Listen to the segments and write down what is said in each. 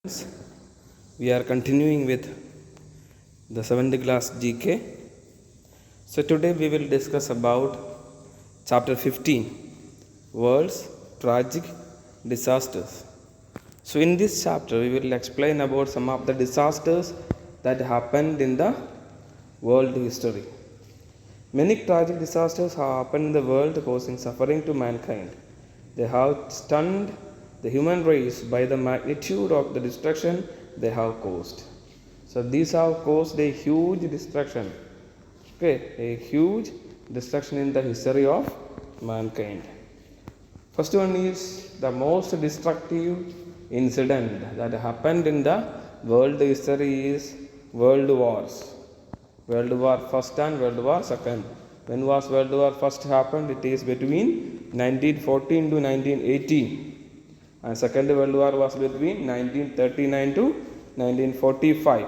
We are continuing with the 7th class GK. So today we will discuss about chapter 15, World's Tragic Disasters. So in this chapter we will explain about some of the disasters that happened in the world history. Many tragic disasters have happened in the world, causing suffering to mankind. They have stunned the human race by the magnitude of the destruction they have caused. So these have caused a huge destruction. A huge destruction in the history of mankind. First one is the most destructive incident that happened in the world history is World Wars. World War First and World War Second. When was World War First happened? It is between 1914 to 1918. And Second World War was between 1939 to 1945.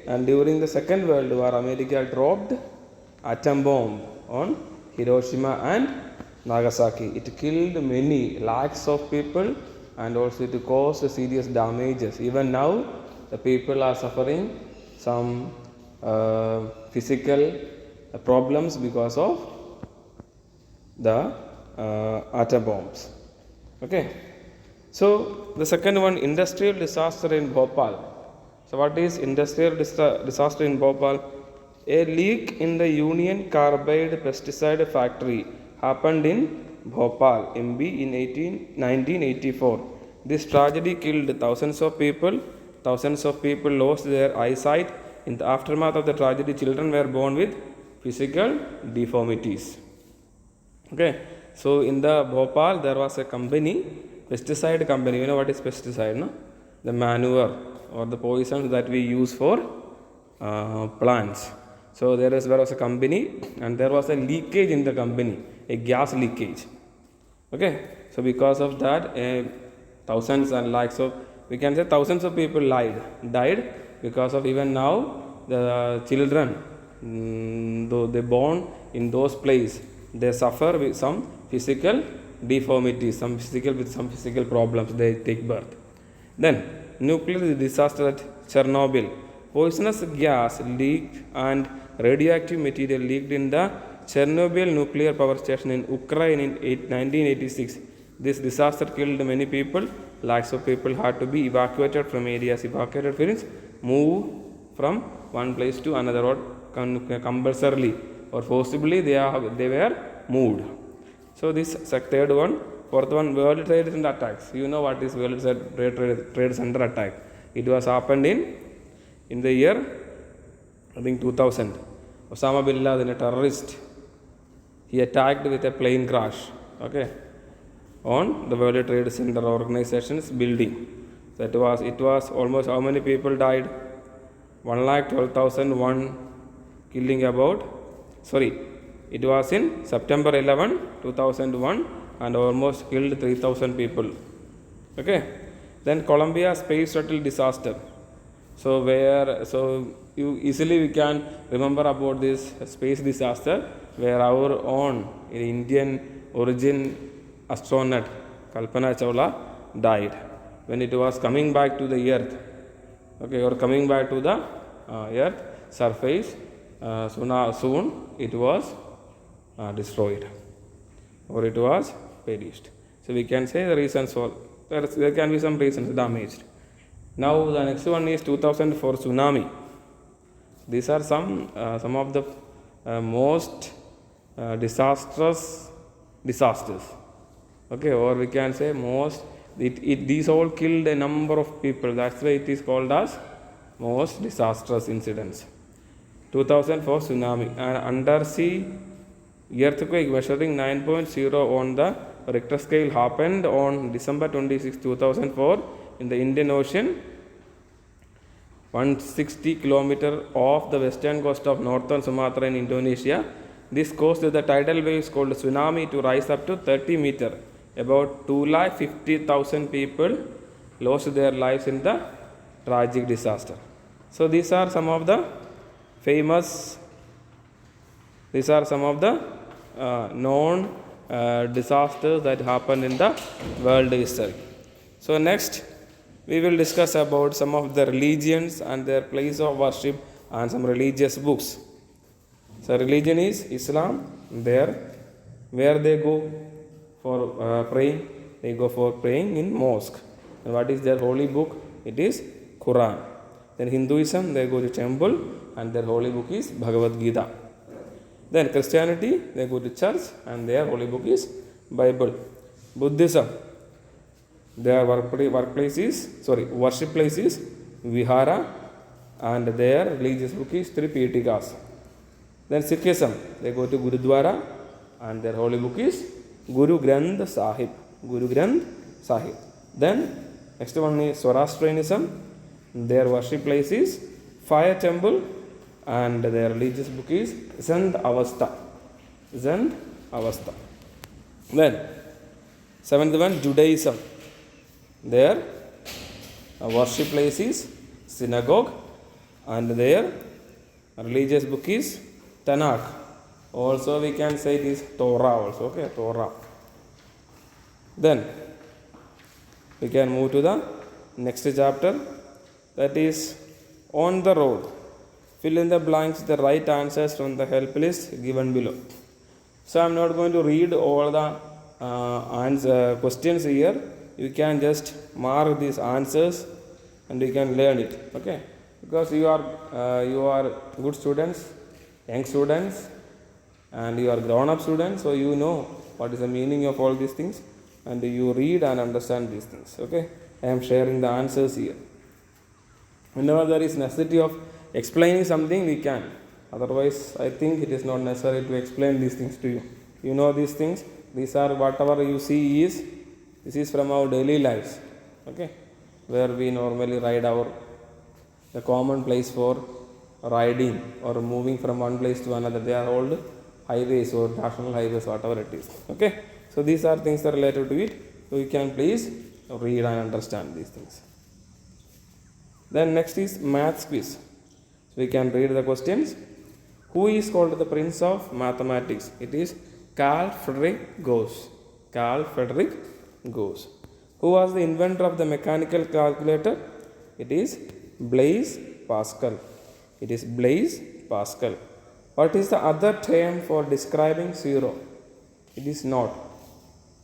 And during the Second World War, America dropped atom bomb on Hiroshima and Nagasaki. It killed many lakhs of people and also it caused serious damages. Even now, the people are suffering some physical problems because of the atom bombs. So the second one, industrial disaster in Bhopal. So what is industrial disaster in Bhopal? A leak in the Union Carbide pesticide factory happened in Bhopal, MB in 1984. This tragedy killed thousands of people. Thousands of people lost their eyesight. In the aftermath of the tragedy, children were born with physical deformities. So in the Bhopal, there was a company, pesticide company. You know what is pesticide, no? The manure or the poisons that we use for plants. So there was a company and there was a leakage in the company, a gas leakage. So because of that, thousands and lakhs of, we can say thousands of people died because of even now the children, though they born in those places, they suffer with some physical deformities, some physical problems, they take birth. Then nuclear disaster at Chernobyl. Poisonous gas leaked and radioactive material leaked in the Chernobyl nuclear power station in Ukraine in 1986. This disaster killed many people. Lakhs of people had to be evacuated from areas. Evacuated means move from one place to another or compulsorily or forcibly they were moved. So this third one. Fourth one, World Trade Center attacks. You know what is World Trade Center attack? It was happened in the year, I think 2000. Osama bin Laden, a terrorist, he attacked with a plane crash. On the World Trade Center organization's building. So it was almost how many people died? 1,12,001, killing it was in September 11, 2001 and almost killed 3,000 people. Then Columbia space shuttle disaster. So we can remember about this space disaster where our own Indian origin astronaut Kalpana Chawla died when it was coming back to the earth. Or coming back to the earth surface. Soon it was destroyed or it was perished. So we can say the reasons for there can be some reasons damaged. Now the next one is 2004 tsunami. These are some of the most disastrous disasters. Or we can say these all killed a number of people. That's why it is called as most disastrous incidents. 2004 tsunami, an undersea earthquake measuring 9.0 on the Richter scale happened on December 26, 2004 in the Indian Ocean, 160 km off the western coast of northern Sumatra in Indonesia. This caused the tidal waves called tsunami to rise up to 30 meters. About 250,000 people lost their lives in the tragic disaster. So these are some of the known disasters that happened in the world history. So next we will discuss about some of the religions and their place of worship and some religious books. So religion is Islam. There, where they go for praying, they go for praying in mosque. And what is their holy book? It is Quran. Then Hinduism, they go to temple and their holy book is Bhagavad Gita. Then Christianity, they go to church and their holy book is Bible. Buddhism, their worship place is Vihara and their religious book is Tripitikas. Then Sikhism, they go to Gurudwara and their holy book is Guru Granth Sahib. Guru Granth Sahib. Then next one is Zoroastrianism. Their worship place is Fire Temple and their religious book is Zend Avesta. Zend Avesta. Then seventh one, Judaism. Their worship place is synagogue and their religious book is Tanakh. Also we can say it is Torah also. Okay, Torah. Then we can move to the next chapter, that is On the Road. Fill in the blanks the right answers from the help list given below. So I am not going to read all the questions here. You can just mark these answers and you can learn it. Okay, because you are good students, young students, and you are grown-up students, so you know what is the meaning of all these things and you read and understand these things. Okay, I am sharing the answers here. Whenever there is necessity of explaining something, we can. Otherwise, I think it is not necessary to explain these things to you. You know these things. These are whatever you see is, this is from our daily lives. Okay, where we normally ride the common place for riding or moving from one place to another. They are called highways or national highways, whatever it is. Okay, so these are things that are related to it. So you can please read and understand these things. Then next is maths quiz. So we can read the questions. Who is called the prince of mathematics? It is Carl Friedrich Gauss. Carl Friedrich Gauss. Who was the inventor of the mechanical calculator? It is Blaise Pascal. It is Blaise Pascal. What is the other term for describing zero? It is not.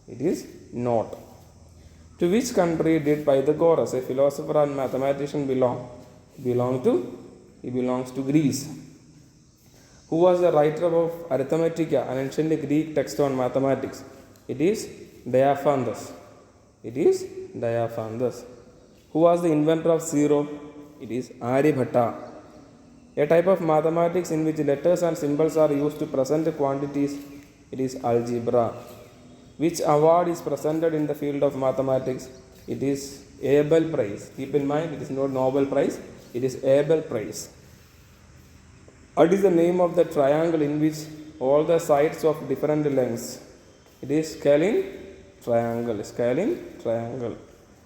It is not. To which country did Pythagoras, a philosopher and mathematician, belong? He belongs to Greece. Who was the writer of Arithmetica, an ancient Greek text on mathematics? It is Diophantus. It is Diophantus. Who was the inventor of zero? It is Aryabhatta. A type of mathematics in which letters and symbols are used to present quantities. It is algebra. Which award is presented in the field of mathematics? It is Abel Prize. Keep in mind, it is not Nobel Prize. It is Abel Prize. What is the name of the triangle in which all the sides of different lengths? It is scalene triangle. Scalene triangle.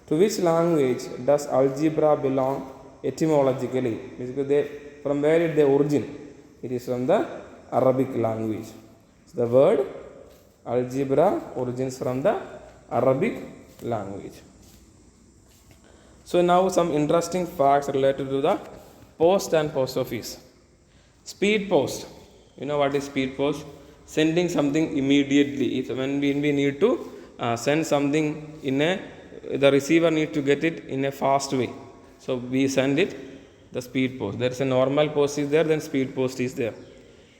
To which language does algebra belong etymologically? Basically, from where did they origin? It is from the Arabic language. So the word algebra origins from the Arabic language. So now some interesting facts related to the post and post office. Speed post. You know what is speed post? Sending something immediately. When we need to send something the receiver need to get it in a fast way. So we send it the speed post. There is a normal post is there, then speed post is there.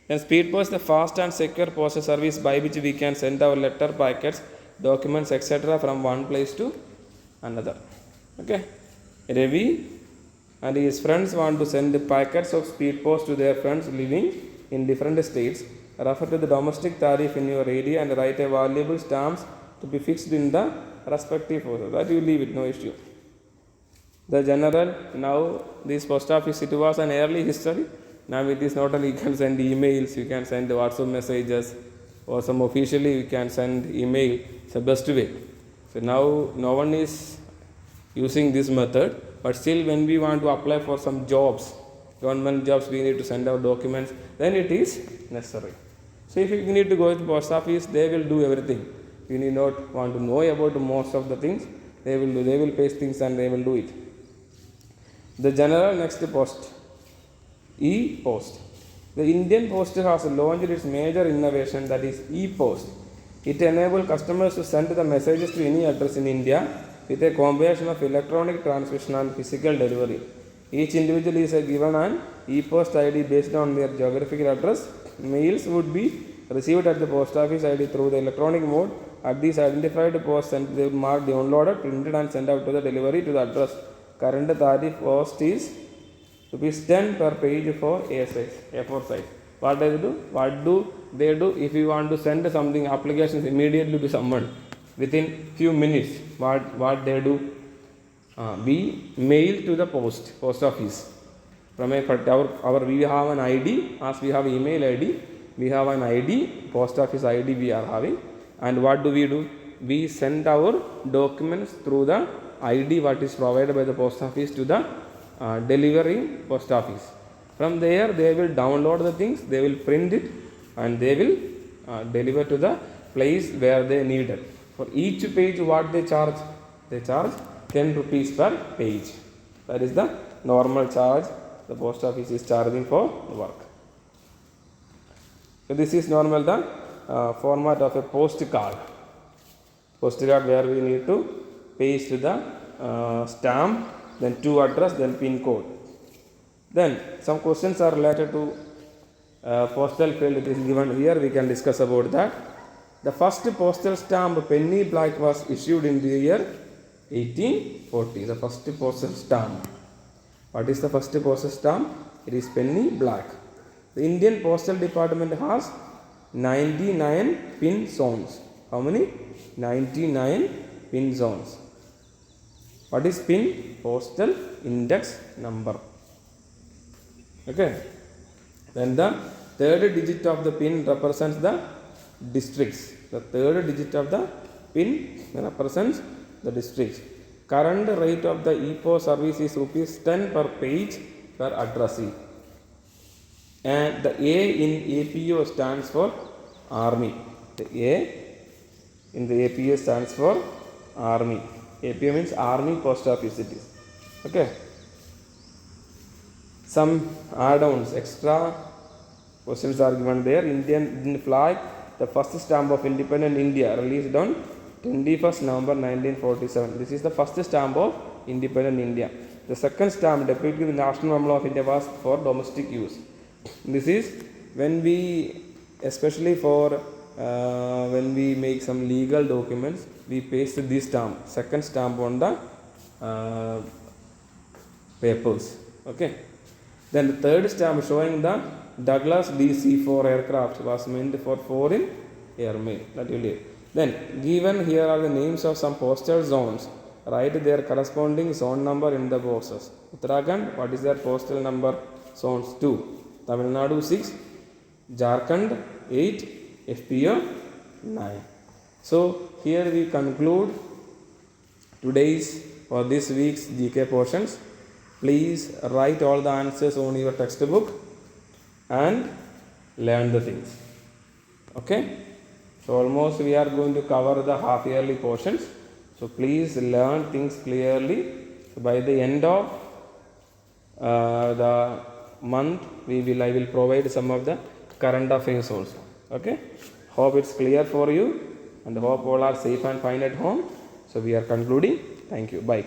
Then speed post, the fast and secure postal service by which we can send our letter, packets, documents, etc. from one place to another. Okay. Ravi and his friends want to send packets of speed post to their friends living in different states. Refer to the domestic tariff in your area and write a valuable stamps to be fixed in the respective post. That you leave it, no issue. The general, now this post office, it was an early history. Now it is not only you can send emails, you can send WhatsApp messages, or some officially you can send email. It's the best way. So now no one is using this method, but still when we want to apply for some jobs, government jobs, we need to send our documents, then it is necessary. So if you need to go to the post office, they will do everything. You need not want to know about most of the things, they will paste things and they will do it. The general next post, e-post. The Indian Post has launched its major innovation, that is e-post. It enables customers to send the messages to any address in India with a combination of electronic transmission and physical delivery. Each individual is given an e-post ID based on their geographical address. Mails would be received at the post office ID through the electronic mode. At these identified posts, and they will mark downloaded, printed and sent out to the delivery to the address. Current tariff cost is ₹10 per page for A4 size. What does it do? What do they do? If you want to send something, applications immediately to someone within few minutes, what they do? We mail to the post office. From we have an ID, as we have email ID, we have an ID, post office ID we are having, and what do? We send our documents through the ID what is provided by the post office to the delivering post office. From there they will download the things, they will print it, and they will deliver to the place where they need it. For each page what they charge? They charge 10 rupees per page. That is the normal charge the post office is charging for the work. So this is normal the format of a postcard. Postcard where we need to paste the stamp, then to address, then pin code. Then some questions are related to postal field. It is given here. We can discuss about that. The first postal stamp penny black was issued in the year 1840. The first postal stamp. What is the first postal stamp? It is penny black. The Indian Postal Department has 99 pin zones. How many? 99 pin zones. What is pin? Postal index number. Okay. Then the third digit of the pin represents the districts. The third digit of the pin represents the districts. Current rate of the e-post service is ₹10 per page per addressee. And the A in APO stands for Army. The A in the APO stands for Army. APO means Army Post Office it is. Okay. Some add-ons, extra questions are given there. Indian flag, the first stamp of independent India, released on 21st November 1947. This is the first stamp of independent India. The second stamp depicted the national emblem of India was for domestic use. This is when we, especially for when we make some legal documents, we paste this stamp, second stamp on the papers. Okay. Then the third stamp showing the Douglas DC-4 aircraft was meant for foreign airmail. That will be. Then given here are the names of some postal zones. Write their corresponding zone number in the boxes. Uttarakhand, what is their postal number? Zones 2. Tamil Nadu 6, Jharkhand 8, FPO 9. So here we conclude today's or this week's GK portions. Please write all the answers on your textbook and learn the things. Okay. So almost we are going to cover the half yearly portions. So please learn things clearly. So by the end of the month, I will provide some of the current affairs also. Okay. Hope it's clear for you, and hope all are safe and fine at home. So we are concluding. Thank you. Bye.